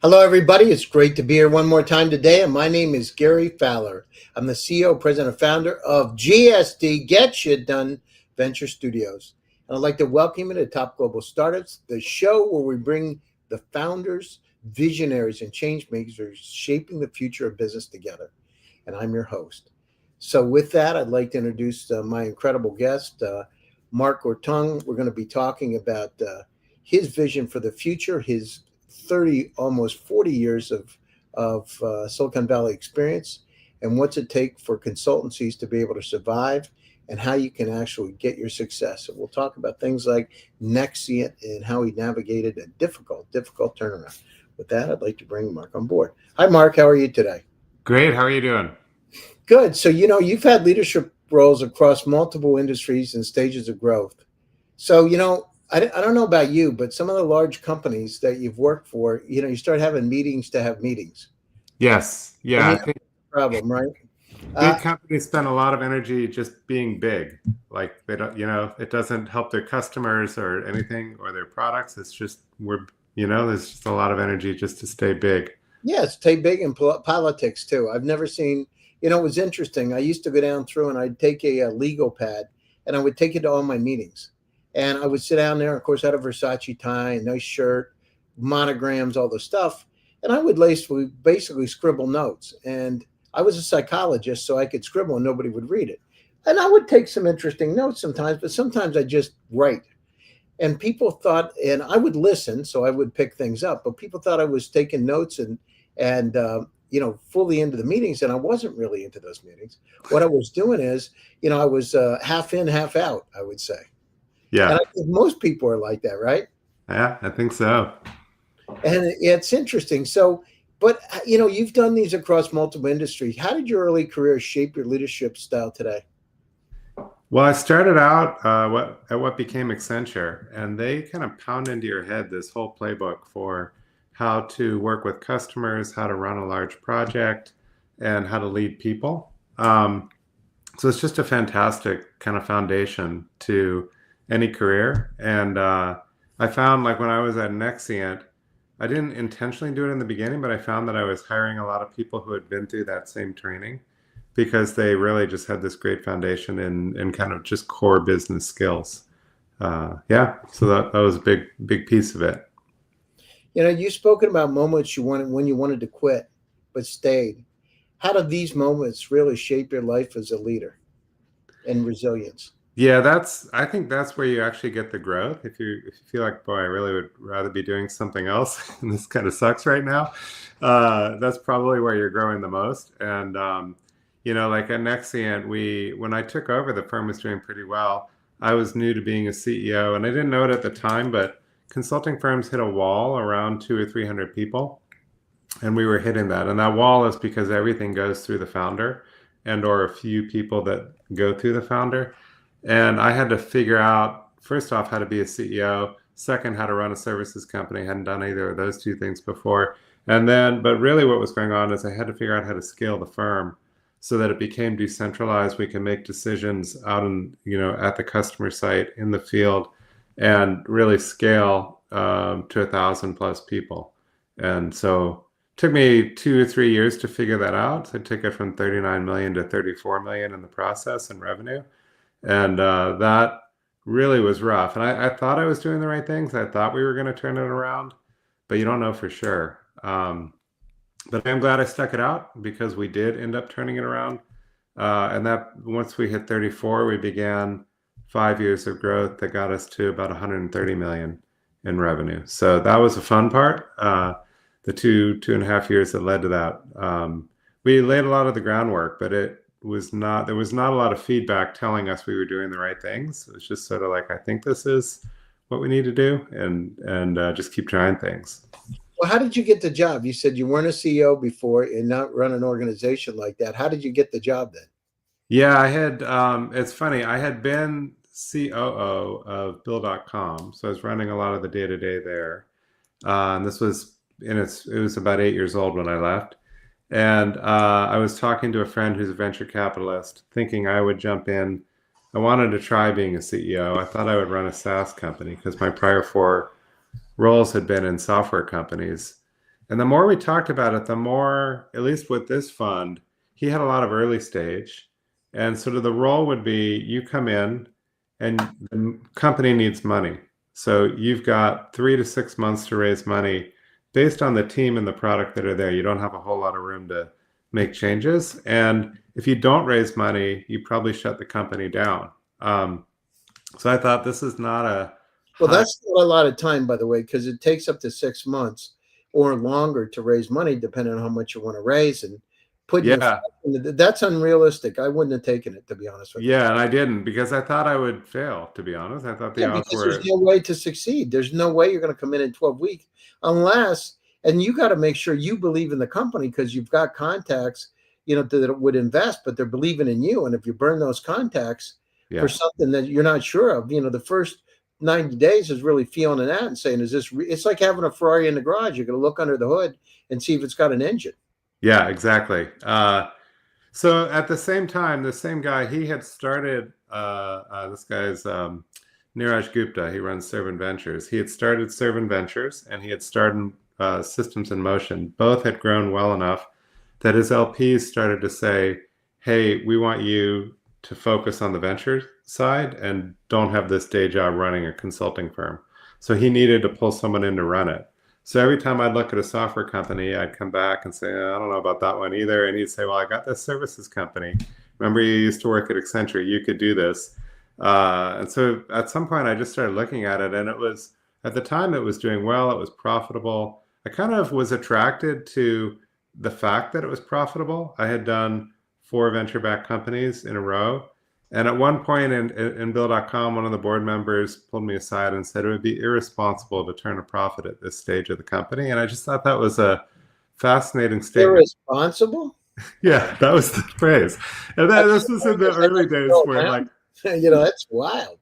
Hello, everybody. It's great to be here one more time today. And my name is Gary Fowler. I'm the CEO, president, and founder of GSD, Get Shit Done Venture Studios. And I'd like to welcome you to Top Global Startups, the show where we bring the founders, visionaries, and change makers shaping the future of business together. And I'm your host. So, with that, I'd like to introduce my incredible guest, Mark Orttung. We're going to be talking about his vision for the future, his 30, almost 40 years of Silicon Valley experience, and what's it take for consultancies to be able to survive, and how you can actually get your success. So we'll talk about things like Nexient and how he navigated a difficult turnaround. With that, I'd like to bring Mark on board. Hi, Mark. How are you today? Great. How are you doing? Good. So, you've had leadership roles across multiple industries and stages of growth. So, I don't know about you, but some of the large companies that you've worked for, you start having meetings to have meetings. Yes. Yeah. I think problem, right? big companies spend a lot of energy just being big. Like they don't, it doesn't help their customers or anything or their products. It's just there's just a lot of energy just to stay big. Yeah, stay big in politics too. I've never seen, it was interesting. I used to go down through and I'd take a legal pad and I would take it to all my meetings. And I would sit down there, of course, I had a Versace tie, a nice shirt, monograms, all the stuff. And I would basically scribble notes. And I was a psychologist, so I could scribble and nobody would read it. And I would take some interesting notes sometimes, but sometimes I just write. And people thought, and I would listen, so I would pick things up, but people thought I was taking notes and fully into the meetings, and I wasn't really into those meetings. What I was doing is, I was half in, half out, I would say. Yeah. And I think most people are like that, right? Yeah, I think so. And it's interesting. So, but, you've done these across multiple industries. How did your early career shape your leadership style today? Well, I started out at what became Accenture, and they kind of pound into your head this whole playbook for how to work with customers, how to run a large project, and how to lead people. So it's just a fantastic kind of foundation to any career. And I found, like, when I was at Nexient, I didn't intentionally do it in the beginning, but I found that I was hiring a lot of people who had been through that same training because they really just had this great foundation in kind of just core business skills. So that was a big piece of it. You've spoken about moments when you wanted to quit, but stayed. How do these moments really shape your life as a leader and resilience? Yeah, I think that's where you actually get the growth. If you feel like, boy, I really would rather be doing something else, and this kind of sucks right now, that's probably where you're growing the most. And like at Nexient, when I took over, the firm was doing pretty well. I was new to being a CEO, and I didn't know it at the time, but consulting firms hit a wall around 200 or 300 people, and we were hitting that. And that wall is because everything goes through the founder or a few people that go through the founder. And I had to figure out, first off, how to be a CEO, second, how to run a services company. I hadn't done either of those two things before. But really what was going on is I had to figure out how to scale the firm so that it became decentralized. We can make decisions out at the customer site in the field and really scale to 1,000 plus people. And so it took me 2 or 3 years to figure that out. So I took it from 39 million to 34 million in the process in revenue. And that really was rough. And I thought I was doing the right things. I thought we were going to turn it around, but you don't know for sure. But I'm glad I stuck it out because we did end up turning it around. And that once we hit 34, we began 5 years of growth that got us to about 130 million in revenue. So that was the fun part. The two and a half years that led to that. We laid a lot of the groundwork, but there was not a lot of feedback telling us we were doing the right things. It was just sort of like, I think this is what we need to do, and just keep trying things. Well, how did you get the job? You said you weren't a CEO before and not run an organization like that. How did you get the job then? Yeah, I had, it's funny, I had been COO of Bill.com, so I was running a lot of the day-to-day there. And this was, it was about 8 years old when I left. And I was talking to a friend who's a venture capitalist, thinking I would jump in. I wanted to try being a CEO. I thought I would run a SaaS company because my prior 4 roles had been in software companies. And the more we talked about it, the more, at least with this fund, he had a lot of early stage. And sort of the role would be you come in and the company needs money. So you've got 3 to 6 months to raise money based on the team and the product that are there. You don't have a whole lot of room to make changes. And if you don't raise money, you probably shut the company down. So I thought this is not a Well, high. that's not a lot of time, by the way, because it takes up to 6 months or longer to raise money, depending on how much you want to raise. And putting your Yeah. that's unrealistic. I wouldn't have taken it, to be honest with you. Yeah, and I didn't because I thought I would fail, to be honest. I thought the Yeah, odds because there's were, no way to succeed. There's no way you're going to come in 12 weeks unless, and you got to make sure you believe in the company because you've got contacts, that would invest, but they're believing in you. And if you burn those contacts for yeah. something that you're not sure of, the first 90 days is really feeling it out and saying, is this, it's like having a Ferrari in the garage. You're going to look under the hood and see if it's got an engine. Yeah, exactly. So at the same time, the same guy, he had started, this guy's Niraj Gupta, he runs Servant Ventures. He had started Servant Ventures and he had started Systems in Motion. Both had grown well enough that his LPs started to say, hey, we want you to focus on the venture side and don't have this day job running a consulting firm. So he needed to pull someone in to run it. So every time I'd look at a software company, I'd come back and say, I don't know about that one either. And he'd say, well, I got this services company. Remember you used to work at Accenture, you could do this. And so at some point I just started looking at it and it was, at the time it was doing well, it was profitable. I kind of was attracted to the fact that it was profitable. I had done 4 venture-backed companies in a row. And at one point in Bill.com, one of the board members pulled me aside and said it would be irresponsible to turn a profit at this stage of the company. And I just thought that was a fascinating statement. Irresponsible? Yeah, that was the phrase. And then this was in the early days where like, That's wild.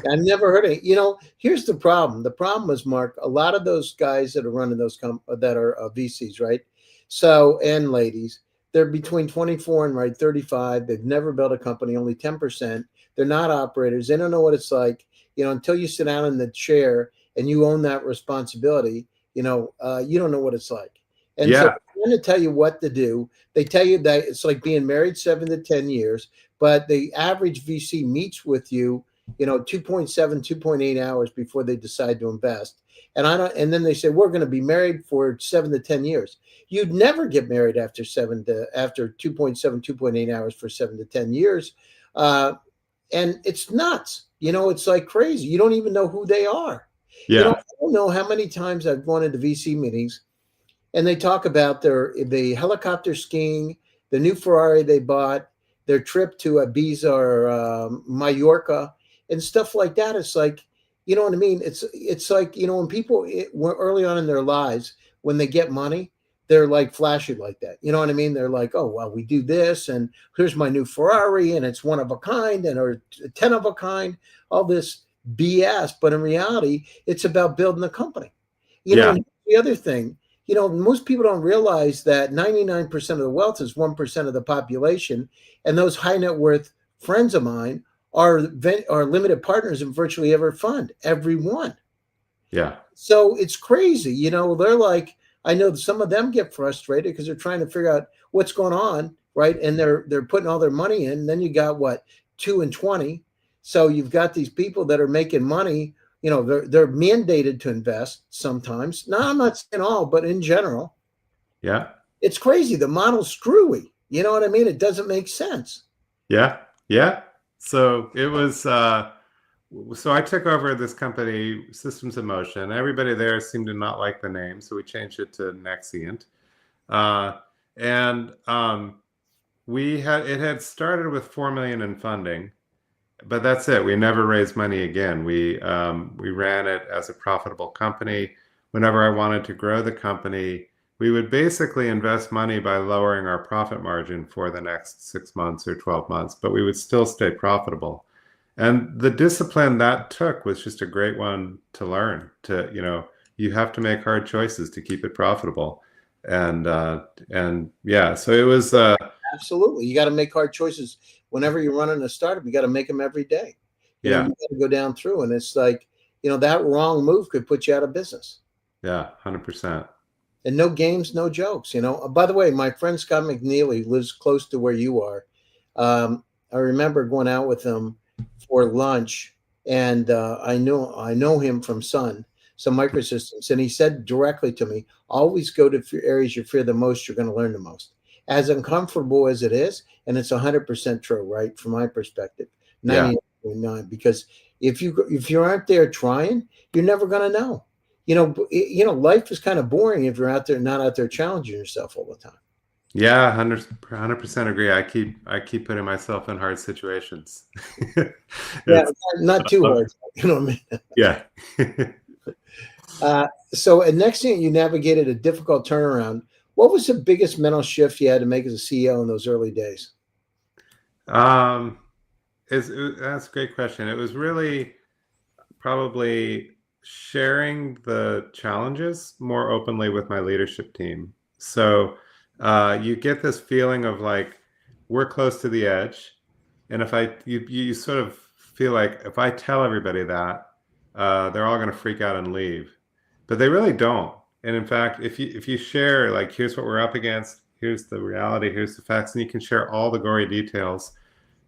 I've never heard of it. Here's the problem. The problem is, Mark, a lot of those guys that are running those that are VCs, right? So, and ladies, they're between 24 and 35. They've never built a company, only 10%. They're not operators. They don't know what it's like, until you sit down in the chair and you own that responsibility, you don't know what it's like. And so yeah, they're going to tell you what to do. They tell you that it's like being married 7 to 10 years, but the average VC meets with you 2.7, 2.8 hours before they decide to invest. And then they say, we're going to be married for 7 to 10 years. You'd never get married after 2.7, 2.8 hours for 7 to 10 years. And it's nuts. It's like crazy. You don't even know who they are. I yeah, don't know how many times I've gone into VC meetings and they talk about the helicopter skiing, the new Ferrari they bought, their trip to Ibiza or Mallorca, and stuff like that. It's like, you know what I mean? It's like, when people were early on in their lives, when they get money, they're like flashy like that. You know what I mean? They're like, oh, well, we do this, and here's my new Ferrari, and it's one of a kind, or 10 of a kind, all this BS. But in reality, it's about building a company. yeah, And the other thing, most people don't realize that 99% of the wealth is 1% of the population. And those high net worth friends of mine are limited partners in virtually every fund, every one. yeah, So it's crazy. They're like, I know some of them get frustrated because they're trying to figure out what's going on, right? And they're putting all their money in. Then you got what, 2 and 20. So you've got these people that are making money. They're mandated to invest sometimes. No, I'm not saying all, but in general, yeah, it's crazy. The model's screwy. You know what I mean? It doesn't make sense. yeah, yeah. So it was, so I took over this company, Systems in Motion. Everybody there seemed to not like the name, so we changed it to Nexient. And it had started with 4 million in funding, but that's it. We never raised money again. We ran it as a profitable company. Whenever I wanted to grow the company, we would basically invest money by lowering our profit margin for the next 6 months or 12 months, but we would still stay profitable. And the discipline that took was just a great one to learn. You have to make hard choices to keep it profitable. And yeah, so it was. Absolutely. You got to make hard choices. Whenever you're running a startup, you got to make them every day. You Yeah, got to go down through. And it's like, that wrong move could put you out of business. yeah, 100%. And no games, no jokes. By the way, my friend Scott McNeely lives close to where you are. I remember going out with him for lunch, and I know him from some microsystems, and he said directly to me, "Always go to areas you fear the most. You're going to learn the most." As uncomfortable as it is, and it's 100% true, right? From my perspective, Yeah. 99.9. Because if you aren't there trying, you're never going to know. Life is kind of boring if you're out there not out there challenging yourself all the time. Yeah, 100% agree. I keep putting myself in hard situations. Yeah, It's not too hard. You know what I mean? yeah. So at Nexient, you navigated a difficult turnaround. What was the biggest mental shift you had to make as a CEO in those early days? Um, that's a great question. It was really probably sharing the challenges more openly with my leadership team. So you get this feeling of like we're close to the edge, and if you sort of feel like if I tell everybody that, they're all going to freak out and leave, but they really don't. And in fact, if you share like here's what we're up against, here's the reality, here's the facts, and you can share all the gory details,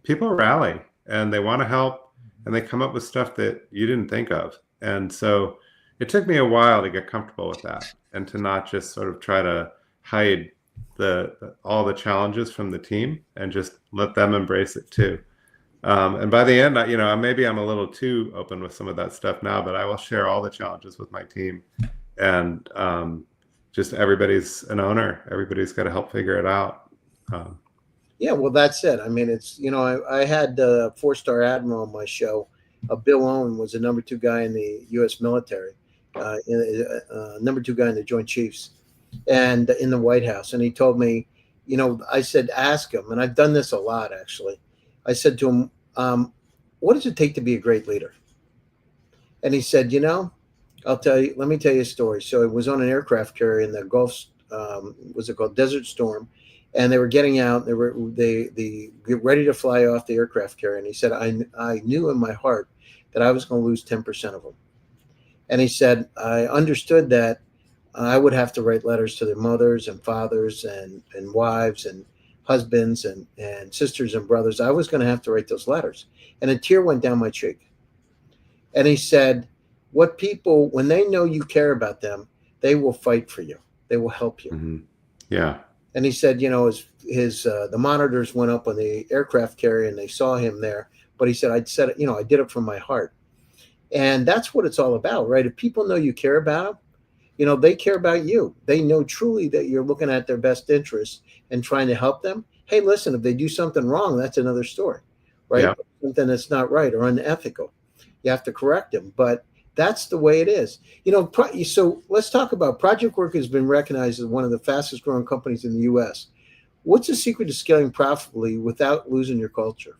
people rally and they want to help and they come up with stuff that you didn't think of. And so it took me a while to get comfortable with that and to not just sort of try to hide all the challenges from the team and just let them embrace it too. And by the end, maybe I'm a little too open with some of that stuff now, but I will share all the challenges with my team. And just everybody's an owner. Everybody's got to help figure it out. Yeah, well, that's it. I mean, I had a four-star admiral on my show. Bill Owen was the number two guy in the U.S. military, number two guy in the Joint Chiefs, and in the White House. And he told me, I said, ask him, and I've done this a lot actually. I said to him, what does it take to be a great leader? And he said, let me tell you a story. So it was on an aircraft carrier in the Gulf, was it called Desert Storm? And they were getting out. They get ready to fly off the aircraft carrier. And he said, I knew in my heart that I was going to lose 10% of them. And he said, I understood that I would have to write letters to their mothers and fathers and wives and husbands and sisters and brothers. I was going to have to write those letters. And a tear went down my cheek. And he said, what people, when they know you care about them, they will fight for you. They will help you. Mm-hmm. Yeah. And he said, the monitors went up on the aircraft carrier and they saw him there. But he said, I did it from my heart. And that's what it's all about, right? If people know you care about them, they care about you. They know truly that you're looking at their best interests and trying to help them. Hey, listen, if they do something wrong, that's another story, right? Yeah. Something that's not right or unethical. You have to correct them. But that's the way it is. So let's talk about Projectworks has been recognized as one of the fastest growing companies in the U.S. What's the secret to scaling profitably without losing your culture?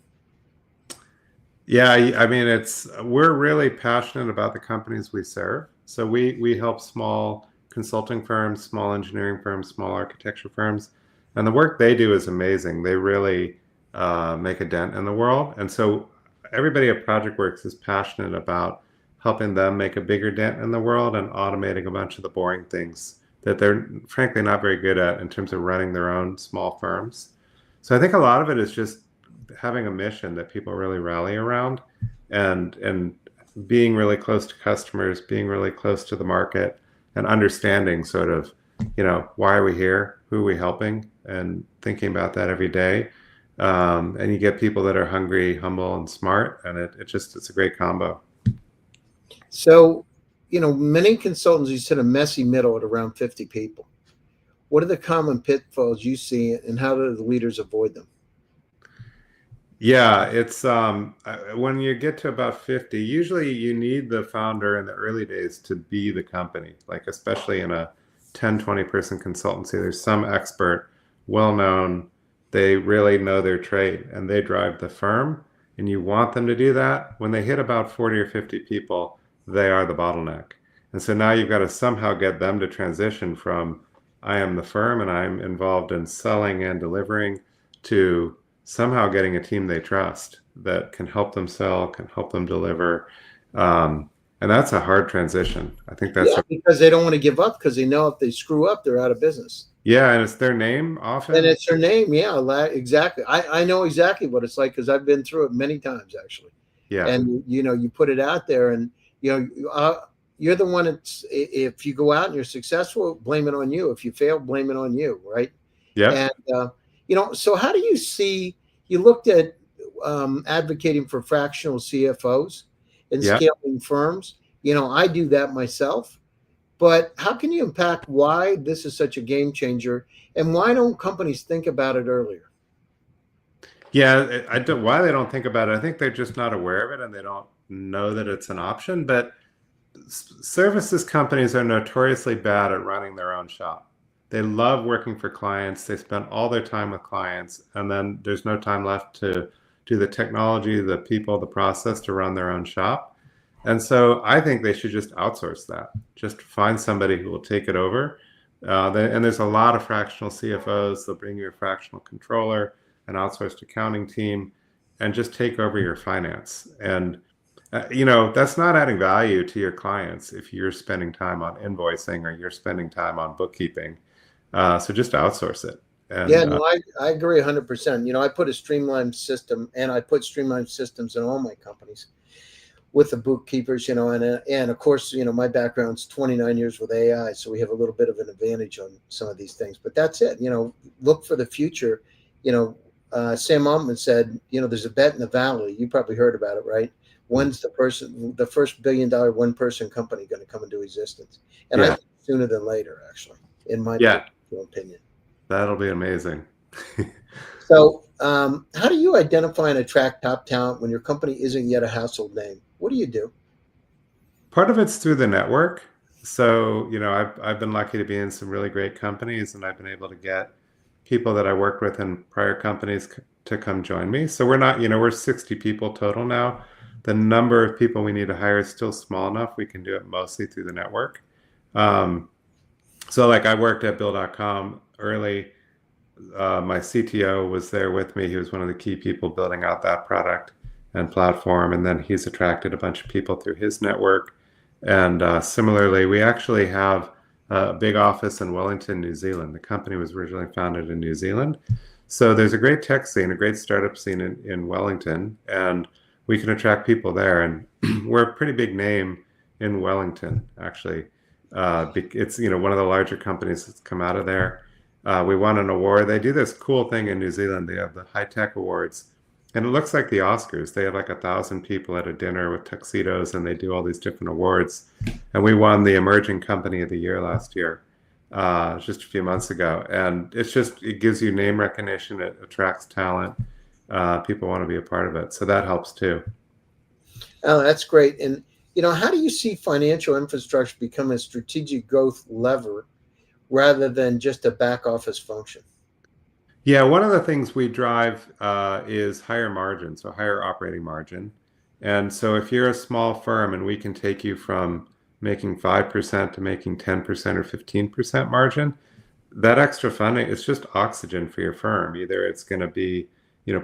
Yeah, I mean, we're really passionate about the companies we serve. So we help small consulting firms, small engineering firms, small architecture firms, and the work they do is amazing. They really make a dent in the world. And so everybody at Projectworks is passionate about helping them make a bigger dent in the world and automating a bunch of the boring things that they're frankly not very good at in terms of running their own small firms. So I think a lot of it is just having a mission that people really rally around and being really close to customers, being really close to the market and understanding sort of, why are we here? Who are we helping? And thinking about that every day. And you get people that are hungry, humble, and smart, and it's a great combo. So, many consultants, you said a messy middle at around 50 people. What are the common pitfalls you see and how do the leaders avoid them? Yeah, it's when you get to about 50, usually you need the founder in the early days to be the company, like especially in a 10, 20 person consultancy. There's some expert, well known, they really know their trade and they drive the firm. And you want them to do that. When they hit about 40 or 50 people, they are the bottleneck. And so now you've got to somehow get them to transition from I am the firm and I'm involved in selling and delivering to somehow getting a team they trust that can help them sell, can help them deliver. And that's a hard transition. I think that's Yeah, because they don't want to give up because they know if they screw up, they're out of business. yeah, and it's their name And often. it's their name. Yeah, exactly. I know exactly what it's like because I've been through it many times actually. Yeah, And you put it out there, and you're the one that's, if you go out and you're successful, blame it on you. If you fail, blame it on you, right? yep, And so how do you see? You looked at advocating for fractional CFOs and yep. scaling firms. I do that myself. But how can you impact why this is such a game changer, and why don't companies think about it earlier? Yeah, I don't why they don't think about it. I think they're just not aware of it and they don't know that it's an option. But services companies are notoriously bad at running their own shop. They love working for clients. They spend all their time with clients, and then there's no time left to do the technology, the people, the process to run their own shop. And so I think they should just outsource that. Just find somebody who will take it over. And there's a lot of fractional CFOs. They'll bring you a fractional controller, an outsourced accounting team, and just take over your finance. And that's not adding value to your clients if you're spending time on invoicing or you're spending time on bookkeeping. So just outsource it. Yeah, And no, I agree 100%. I put a streamlined system, and I put streamlined systems in all my companies with the bookkeepers, and of course, my background's 29 years with AI, so we have a little bit of an advantage on some of these things. But that's it. Look for the future. Sam Altman said, there's a bet in the valley. You probably heard about it, right? When's the first $1 billion one person company going to come into existence? And I yeah, think sooner than later, actually, in my yeah, personal opinion. that'll be amazing. So, how do you identify and attract top talent when your company isn't yet a household name? What do you do? Part of it's through the network. So, I've been lucky to be in some really great companies, and I've been able to get people that I worked with in prior companies to come join me. So we're not, we're 60 people total now. The number of people we need to hire is still small enough. We can do it mostly through the network. Um, so like I worked at Bill.com early. My CTO was there with me. He was one of the key people building out that product and platform. And then he's attracted a bunch of people through his network. And similarly, we actually have a big office in Wellington, New Zealand. The company was originally founded in New Zealand. So there's a great tech scene, a great startup scene in Wellington, and we can attract people there. And we're a pretty big name in Wellington, actually. It's one of the larger companies that's come out of there. We won an award. They do this cool thing in New Zealand. They have the high tech awards, and it looks like the Oscars. They have like 1,000 people at a dinner with tuxedos, and they do all these different awards. And we won the Emerging Company of the Year last year, just a few months ago. And it gives you name recognition. It attracts talent. People want to be a part of it, so that helps too. Oh, that's great. And how do you see financial infrastructure become a strategic growth lever rather than just a back office function? Yeah, one of the things we drive is higher margin, so higher operating margin. And so if you're a small firm and we can take you from making 5% to making 10% or 15% margin, that extra funding is just oxygen for your firm. Either it's going to be,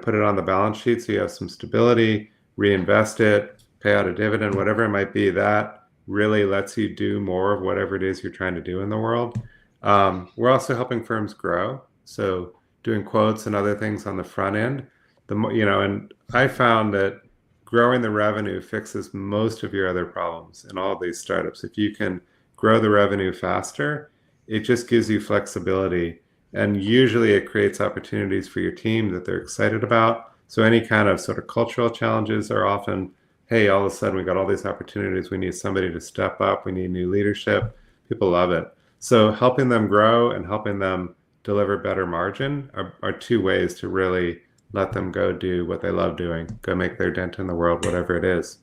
put it on the balance sheet so you have some stability, reinvest it, pay out a dividend, whatever it might be. That really lets you do more of whatever it is you're trying to do in the world. We're also helping firms grow. So doing quotes and other things on the front end. And I found that growing the revenue fixes most of your other problems in all of these startups. If you can grow the revenue faster, it just gives you flexibility. And usually it creates opportunities for your team that they're excited about. So any kind of sort of cultural challenges are often, hey, all of a sudden we got all these opportunities. We need somebody to step up. We need new leadership. People love it. So helping them grow and helping them deliver better margin are two ways to really let them go do what they love doing, go make their dent in the world, whatever it is.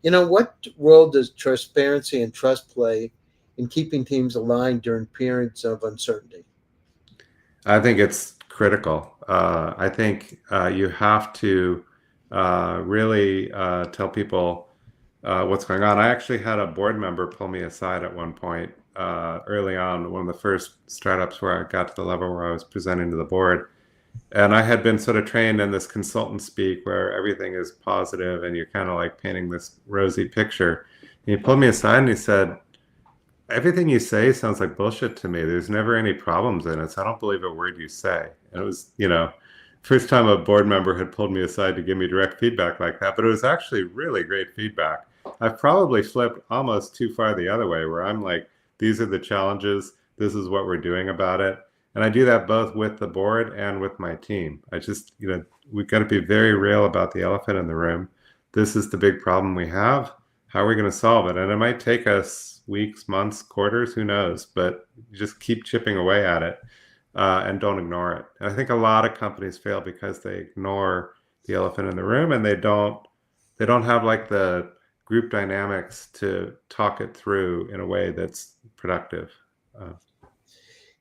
What role does transparency and trust play in keeping teams aligned during periods of uncertainty? I think it's critical. I think you have to really tell people what's going on. I actually had a board member pull me aside at one point early on, one of the first startups where I got to the level where I was presenting to the board. And I had been sort of trained in this consultant speak where everything is positive and you're kind of like painting this rosy picture. He pulled me aside and he said, everything you say sounds like bullshit to me. There's never any problems in it. So I don't believe a word you say. And it was, first time a board member had pulled me aside to give me direct feedback like that, but it was actually really great feedback. I've probably flipped almost too far the other way where I'm like, these are the challenges. This is what we're doing about it. And I do that both with the board and with my team. I just, we've got to be very real about the elephant in the room. This is the big problem we have. How are we going to solve it? And it might take us weeks, months, quarters, who knows, but just keep chipping away at it and don't ignore it. And I think a lot of companies fail because they ignore the elephant in the room and they don't have like the group dynamics to talk it through in a way that's productive.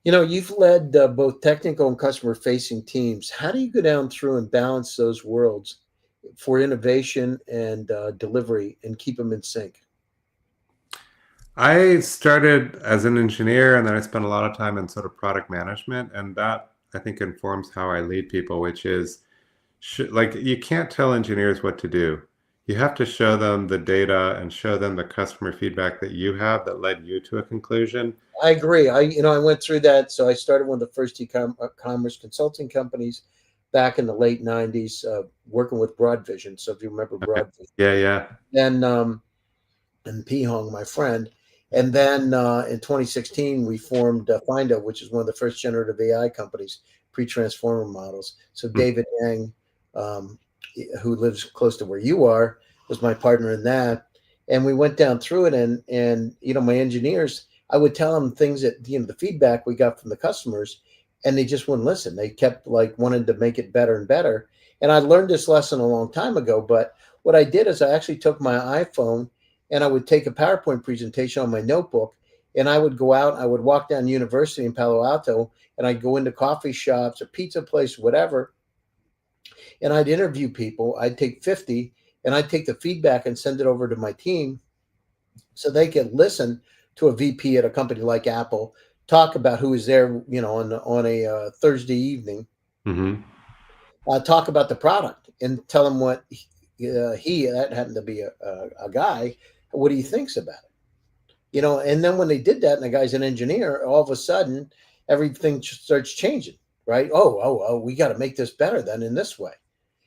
You've led both technical and customer facing teams. How do you go down through and balance those worlds for innovation and delivery and keep them in sync? I started as an engineer and then I spent a lot of time in sort of product management, and that I think informs how I lead people, which is like you can't tell engineers what to do. You have to show them the data and show them the customer feedback that you have that led you to a conclusion. I agree. I went through that. So I started one of the first e-commerce consulting companies back in the late 90s, working with Broadvision. So if you remember Okay. Broadvision. Yeah. Then, and P Hong, my friend. And then in 2016, we formed Findo, which is one of the first generative AI companies, pre-transformer models. So David Yang, who lives close to where you are, was my partner in that. And we went down through it, and my engineers, I would tell them things that the feedback we got from the customers, and they just wouldn't listen. They kept like wanting to make it better and better. And I learned this lesson a long time ago. But what I did is I actually took my iPhone and I would take a PowerPoint presentation on my notebook, and I would go out. I would walk down University in Palo Alto, and I'd go into coffee shops or pizza place, whatever, and I'd interview people. I'd take 50 and I'd take the feedback and send it over to my team so they could listen to a VP at a company like Apple talk about who was there, on a Thursday evening, talk about the product and tell them what that happened to be a guy, what he thinks about it. And then when they did that, and the guy's an engineer, all of a sudden everything starts changing, right? Oh, we got to make this better then in this way.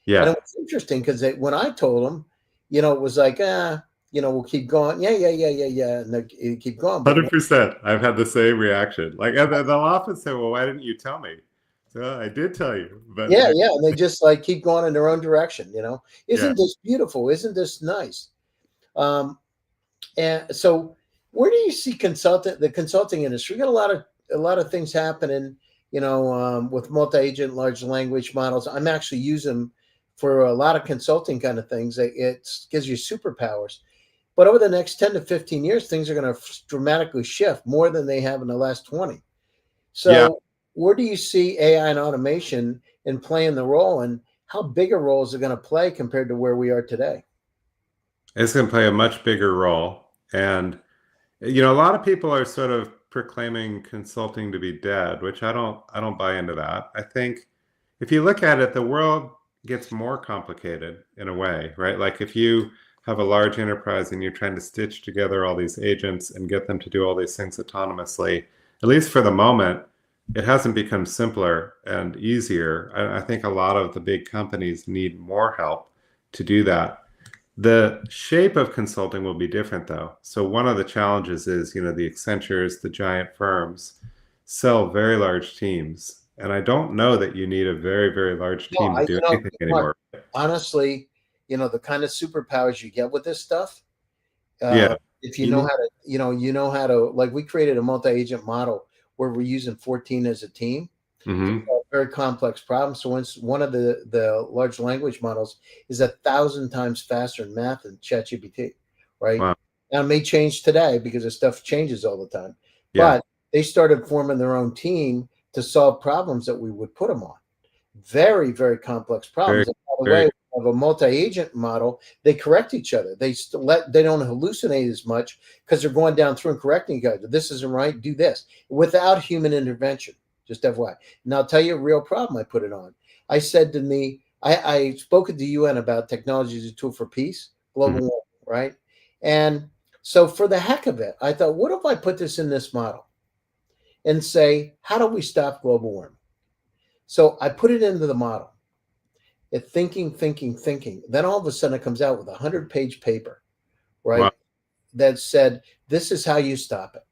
Yeah. And it was interesting because when I told them, it was like, we'll keep going. Yeah. And they keep going. 100%. I've had the same reaction. Like they'll often say, well, why didn't you tell me? So I did tell you, but yeah. And they just like keep going in their own direction. Isn't this beautiful? Isn't this nice? And so where do you see the consulting industry? We got a lot of things happening, with multi-agent large language models. I'm actually using them for a lot of consulting kind of things. It gives you superpowers. But over the next 10 to 15 years, things are going to dramatically shift more than they have in the last 20. So where do you see AI and automation in playing the role, and how big a role is it going to play compared to where we are today? It's going to play a much bigger role. And, a lot of people are sort of proclaiming consulting to be dead, which I don't buy into that. I think if you look at it, the world gets more complicated in a way, right? Like if you have a large enterprise and you're trying to stitch together all these agents and get them to do all these things autonomously, at least for the moment, it hasn't become simpler and easier. I think a lot of the big companies need more help to do that. The shape of consulting will be different though. So one of the challenges is, the Accentures, the giant firms sell very large teams. And I don't know that you need a very, very large team to do anything anymore. Honestly, the kind of superpowers you get with this stuff, if you know how to, like we created a multi-agent model where we're using 14 as a team. To solve very complex problems. So once one of the large language models is 1,000 times faster in math than ChatGPT, right? Wow. Now it may change today because the stuff changes all the time. Yeah. But they started forming their own team to solve problems that we would put them on. Very, very complex problems. And by the way, of a multi-agent model, they correct each other. They don't hallucinate as much because they're going down through and correcting each other. This isn't right. Do this without human intervention. Just FYI. And I'll tell you a real problem I put it on. I said to me, I spoke at the UN about technology as a tool for peace, global warming, right? And So for the heck of it, I thought, what if I put this in this model and say, how do we stop global warming? So I put it into the model. It thinking. Then all of a sudden it comes out with a 100-page paper, Wow. right? That said, this is how you stop it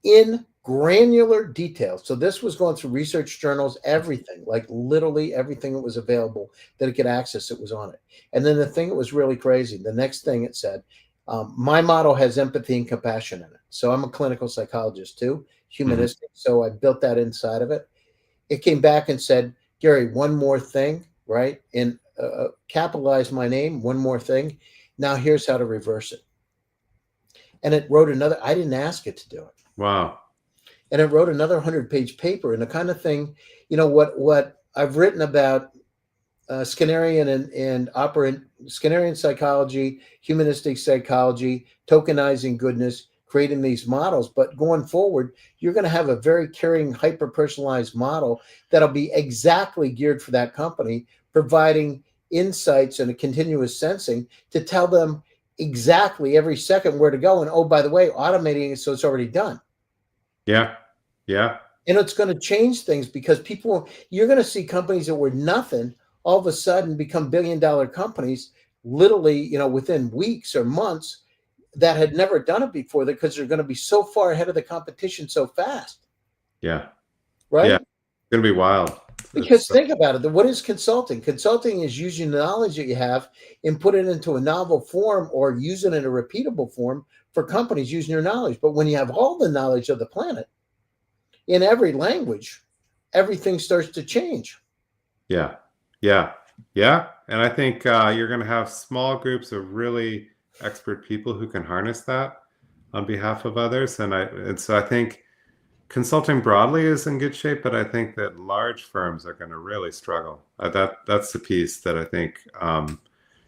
in granular detail. So this was going through research journals, everything, like literally everything that was available that it could access, it was on it. And then the thing that was really crazy, the next thing it said, my model has empathy and compassion in it. So I'm a clinical psychologist too, humanistic. So I built that inside of it. It came back and said, Gary, one more thing, right? And capitalize my name, one more thing. Now here's how to reverse it. And it wrote another, I didn't ask it to do it. Wow. And it wrote another 100-page paper. And the kind of thing, what I've written about Skinnerian and operant Skinnerian psychology, humanistic psychology, tokenizing goodness, creating these models. But going forward, you're going to have a very caring, hyper-personalized model that'll be exactly geared for that company, providing insights and a continuous sensing to tell them exactly every second where to go. And oh, by the way, automating it so it's already done. Yeah. Yeah. And it's going to change things because you're going to see companies that were nothing all of a sudden become billion-dollar companies, literally, within weeks or months, that had never done it before, because they're going to be so far ahead of the competition so fast. Yeah. Right? Yeah. It's going to be wild. Because think about it. What is consulting? Consulting is using the knowledge that you have and put it into a novel form, or using it in a repeatable form for companies using your knowledge. But when you have all the knowledge of the planet in every language, everything starts to change. Yeah. Yeah. Yeah. And I think you're going to have small groups of really expert people who can harness that on behalf of others. And so I think consulting broadly is in good shape, but I think that large firms are going to really struggle. That's the piece that I think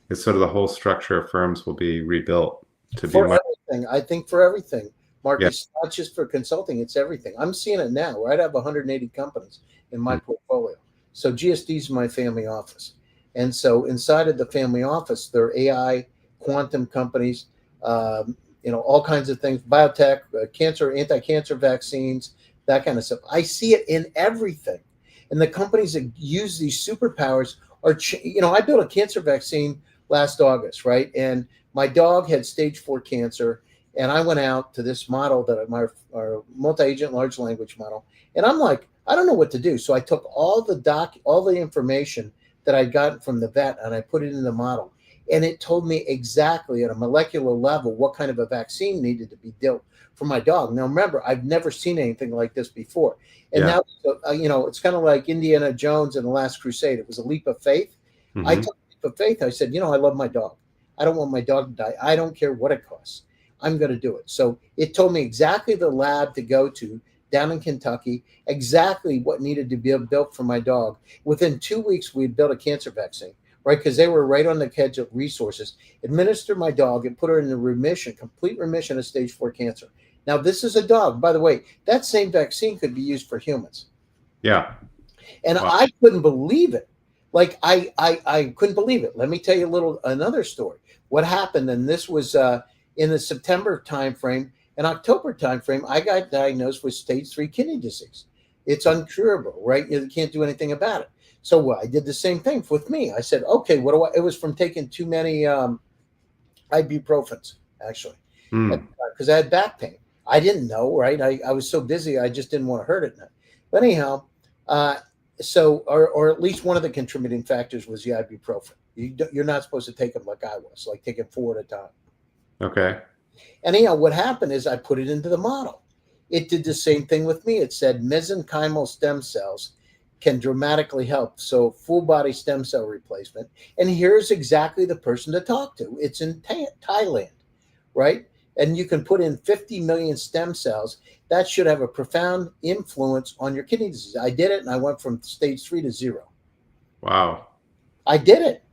is sort of the whole structure of firms will be rebuilt to for be much. Everything. I think for everything, Mark, Yeah. it's not just for consulting, it's everything. I'm seeing it now, right? I have 180 companies in my portfolio. So GSD is my family office. And so inside of the family office, there are AI, quantum companies, all kinds of things, biotech, cancer, anti-cancer vaccines, that kind of stuff. I see it in everything. And the companies that use these superpowers are, I built a cancer vaccine last August, right? And my dog had stage 4 cancer. And I went out to this model our multi-agent large language model. And I'm like, I don't know what to do. So I took all the information that I'd gotten from the vet, and I put it in the model. And it told me exactly at a molecular level what kind of a vaccine needed to be built for my dog. Now, remember, I've never seen anything like this before. And now, it's kind of like Indiana Jones and the Last Crusade. It was a leap of faith. I took a leap of faith. I said, I love my dog. I don't want my dog to die. I don't care what it costs. I'm going to do it. So it told me exactly the lab to go to down in Kentucky, exactly what needed to be built for my dog. Within 2 weeks, we had built a cancer vaccine, right? Because they were right on the edge of resources. Administered my dog and put her in a complete remission of stage 4 cancer. Now, this is a dog. By the way, that same vaccine could be used for humans. Yeah. And wow. I couldn't believe it. Like, I couldn't believe it. Let me tell you another story. What happened, and this was in the September timeframe and October timeframe, I got diagnosed with stage 3 kidney disease. It's uncurable, right? You can't do anything about it. So I did the same thing with me. I said, okay, it was from taking too many ibuprofens, actually, because I had back pain. I didn't know, right? I was so busy, I just didn't want to hurt it. But anyhow, or at least one of the contributing factors was the ibuprofen. You're not supposed to take them like I was, like taking 4 at a time. Okay. Anyhow, what happened is I put it into the model. It did the same thing with me. It said mesenchymal stem cells can dramatically help. So full body stem cell replacement. And here's exactly the person to talk to. It's in Thailand, right? And you can put in 50 million stem cells. That should have a profound influence on your kidney disease. I did it, and I went from stage 3 to 0. Wow. I did it.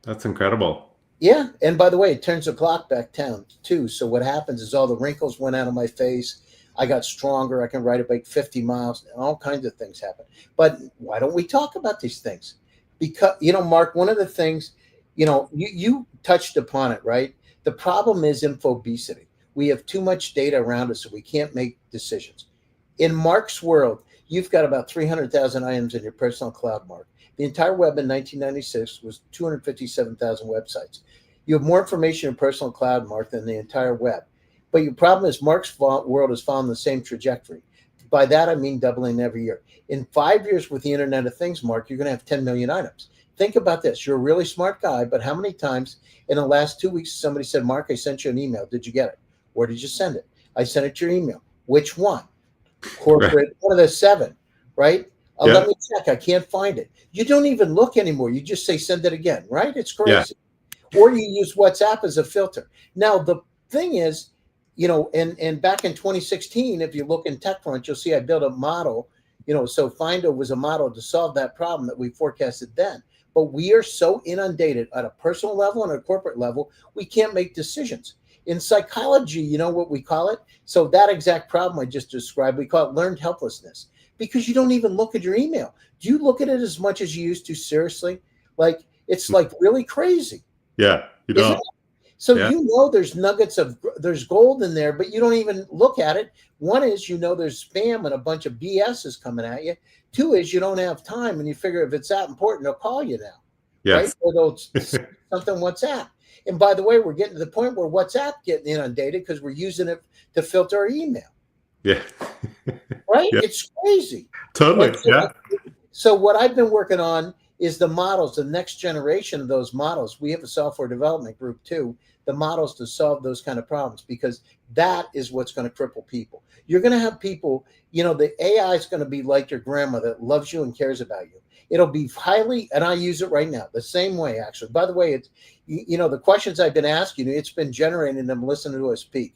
That's incredible. Yeah. And by the way, it turns the clock back down too. So what happens is all the wrinkles went out of my face. I got stronger. I can ride a bike 50 miles. And all kinds of things happen. But why don't we talk about these things? Because, Mark, one of the things, you touched upon it, right? The problem is infobesity. We have too much data around us, so we can't make decisions. In Mark's world, you've got about 300,000 items in your personal cloud, Mark. The entire web in 1996 was 257,000 websites. You have more information in personal cloud, Mark, than the entire web. But your problem is Mark's world is following the same trajectory. By that, I mean doubling every year. In 5 years with the Internet of Things, Mark, you're going to have 10 million items. Think about this. You're a really smart guy, but how many times in the last 2 weeks somebody said, Mark, I sent you an email. Did you get it? Where did you send it? I sent it to your email. Which one? Corporate, right. One of the 7, right? Let me check. I can't find it. You don't even look anymore. You just say, send it again, right? It's crazy. Yeah. Or you use WhatsApp as a filter. Now, the thing is, and back in 2016, if you look in TechCrunch, you'll see I built a model, so Findo was a model to solve that problem that we forecasted then. But we are so inundated at a personal level and a corporate level, we can't make decisions. In psychology, you know what we call it? So that exact problem I just described, we call it learned helplessness, because you don't even look at your email. Do you look at it as much as you used to? Seriously? Like, it's like really crazy. Yeah, you don't. So there's gold in there, but you don't even look at it. One is, there's spam and a bunch of BS is coming at you. 2 is you don't have time, and you figure if it's that important, they'll call you now. Yes. Right? Or they'll something WhatsApp. And by the way, we're getting to the point where WhatsApp getting inundated because we're using it to filter our email. Yeah. Right? Yeah. It's crazy. Totally. So what I've been working on is the models, the next generation of those models. We have a software development group too, the models to solve those kind of problems, because that is what's going to cripple people. You're going to have people, the AI is going to be like your grandma that loves you and cares about you. It'll be highly, and I use it right now, the same way, actually. By the way, it's, the questions I've been asking, it's been generating them listening to us speak.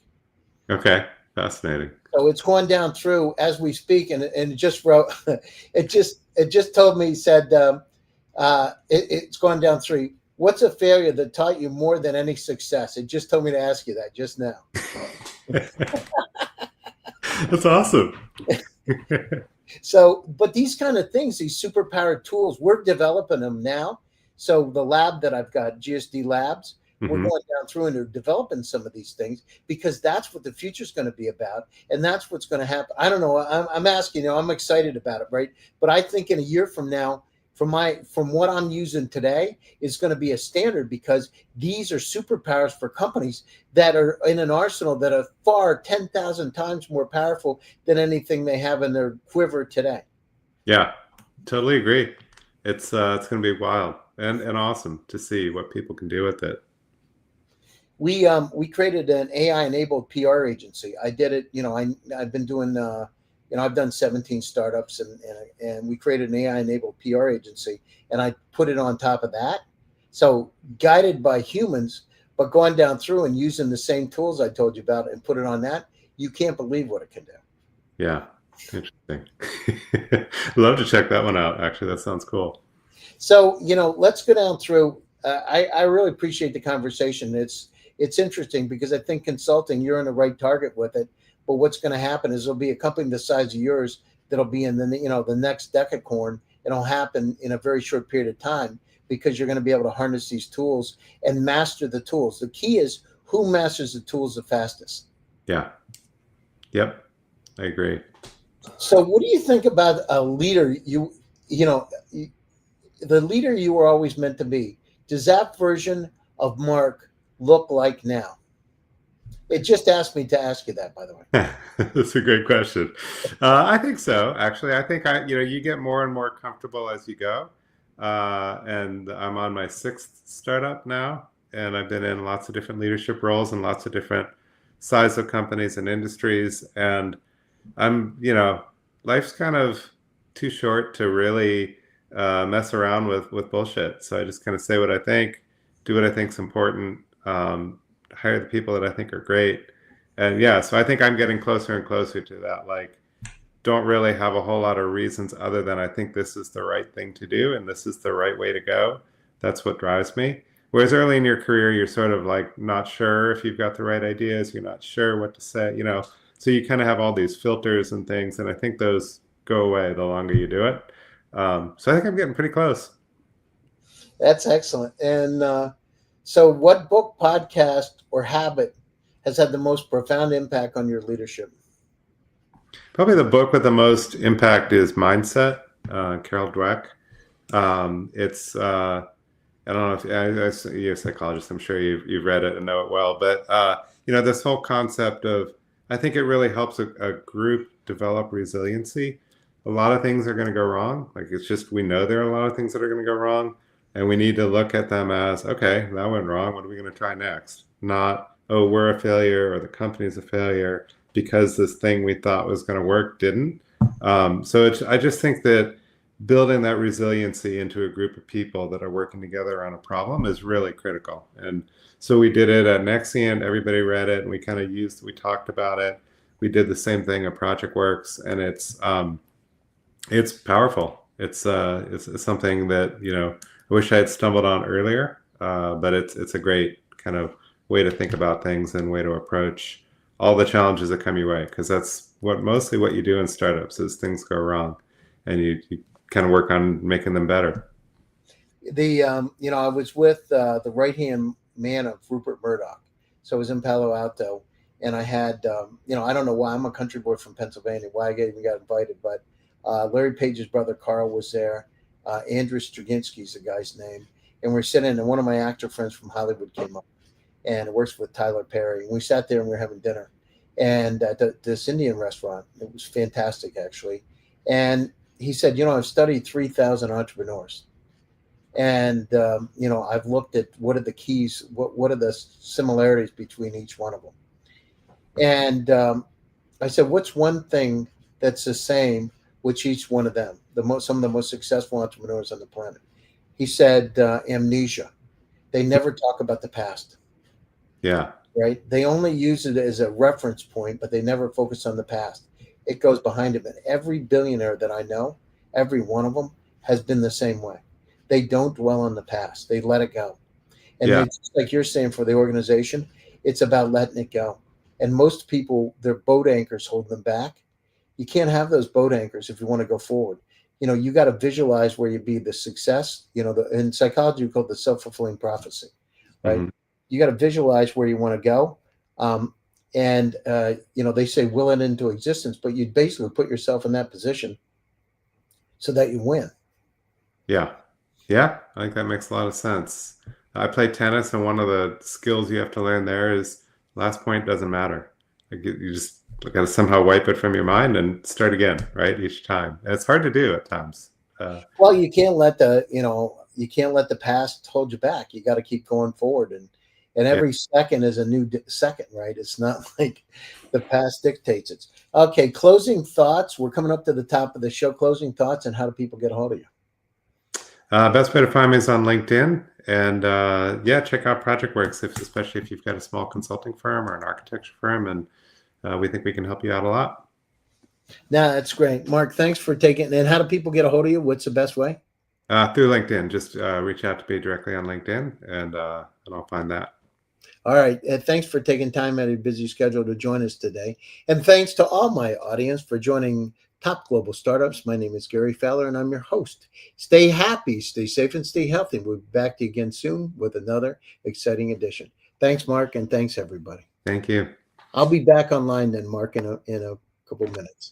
Okay. Fascinating. So it's going down through as we speak, and it just wrote, it just told me, said, it's going down through. What's a failure that taught you more than any success? It just told me to ask you that just now. That's awesome. So, but these kind of things, these superpowered tools, we're developing them now. So the lab that I've got, GSD Labs, we're going down through and they're developing some of these things, because that's what the future is going to be about. And that's what's going to happen. I don't know. I'm asking, I'm excited about it, right? But I think in a year from now, from what I'm using today, is going to be a standard, because these are superpowers for companies that are in an arsenal that are far 10,000 times more powerful than anything they have in their quiver today. Yeah, totally agree. It's going to be wild and awesome to see what people can do with it. We created an AI enabled PR agency. I did it. I've been doing. I've done 17 startups, and we created an AI enabled PR agency, and I put it on top of that. So guided by humans, but going down through and using the same tools I told you about and put it on that, you can't believe what it can do. Yeah, interesting. Love to check that one out. Actually, that sounds cool. So, let's go down through. I really appreciate the conversation. It's interesting because I think consulting, you're on the right target with it. But what's going to happen is there'll be a company the size of yours that'll be in the next decacorn. It'll happen in a very short period of time, because you're going to be able to harness these tools and master the tools. The key is who masters the tools the fastest. Yeah. Yep. I agree. So what do you think about a leader? The leader you were always meant to be. Does that version of Mark look like now? It just asked me to ask you that, by the way. That's a great question. I think so. Actually, I think you get more and more comfortable as you go. And I'm on my 6th startup now, and I've been in lots of different leadership roles and lots of different size of companies and industries. And I'm, life's kind of too short to really mess around with bullshit. So I just kind of say what I think, do what I think is important. Hire the people that I think are great. And yeah, so I think I'm getting closer and closer to that. Like, don't really have a whole lot of reasons other than I think this is the right thing to do and this is the right way to go. That's what drives me. Whereas early in your career, you're sort of like not sure if you've got the right ideas. You're not sure what to say, so you kind of have all these filters and things. And I think those go away the longer you do it. So I think I'm getting pretty close. That's excellent. And so what book, podcast, or habit has had the most profound impact on your leadership? Probably the book with the most impact is Mindset, Carol Dweck. It's I don't know if you're a psychologist. I'm sure you've read it and know it well. But this whole concept of, I think it really helps a group develop resiliency. A lot of things are going to go wrong. Like, it's just, we know there are a lot of things that are going to go wrong, and we need to look at them as, okay, that went wrong. What are we going to try next? Not, oh, we're a failure or the company's a failure because this thing we thought was going to work didn't. I just think that building that resiliency into a group of people that are working together on a problem is really critical. And so we did it at Nexient. Everybody read it, and we talked about it. We did the same thing at Projectworks, and it's powerful. It's something that, I wish I had stumbled on earlier, but it's a great kind of way to think about things and way to approach all the challenges that come your way, because that's mostly what you do in startups is things go wrong, and you kind of work on making them better. I was with the right-hand man of Rupert Murdoch. So I was in Palo Alto, and I had, I don't know why, I'm a country boy from Pennsylvania, why I even got invited, but Larry Page's brother Carl was there. Andrew Straczynski's the guy's name. And we're sitting, and one of my actor friends from Hollywood came up and works with Tyler Perry. And we sat there and we were having dinner, and at this Indian restaurant. It was fantastic, actually. And he said, I've studied 3,000 entrepreneurs. And, I've looked at what are the keys, what are the similarities between each one of them. And I said, what's one thing that's the same with each one of them, some of the most successful entrepreneurs on the planet? He said, amnesia. They never talk about the past. Yeah. Right? They only use it as a reference point, but they never focus on the past. It goes behind it. And every billionaire that I know, every one of them has been the same way. They don't dwell on the past. They let it go. And just like you're saying for the organization, it's about letting it go. And most people, their boat anchors hold them back. You can't have those boat anchors if you want to go forward. You got to visualize where you be the success. In psychology, we call it the self-fulfilling prophecy, right? Mm-hmm. You got to visualize where you want to go. They say will it into existence, but you basically put yourself in that position so that you win. Yeah. I think that makes a lot of sense. I play tennis, and one of the skills you have to learn there is last point doesn't matter. Like, you just got to somehow wipe it from your mind and start again, right? Each time. And it's hard to do at times. Well, you can't let the past hold you back. You got to keep going forward, and every second is a new second, right? It's not like the past dictates it. Okay, closing thoughts. We're coming up to the top of the show. Closing thoughts, and how do people get a hold of you? Best way to find me is on LinkedIn, and check out Projectworks, especially if you've got a small consulting firm or an architecture firm, and we think we can help you out a lot. No, that's great. Mark, thanks for taking it. And how do people get a hold of you? What's the best way? Through LinkedIn. Just reach out to me directly on LinkedIn, and I'll find that. All right. Thanks for taking time out of your busy schedule to join us today. And thanks to all my audience for joining Top Global Startups. My name is Gary Fowler, and I'm your host. Stay happy, stay safe, and stay healthy. We'll be back to you again soon with another exciting edition. Thanks, Mark, and thanks, everybody. Thank you. I'll be back online then, Mark, in a couple minutes.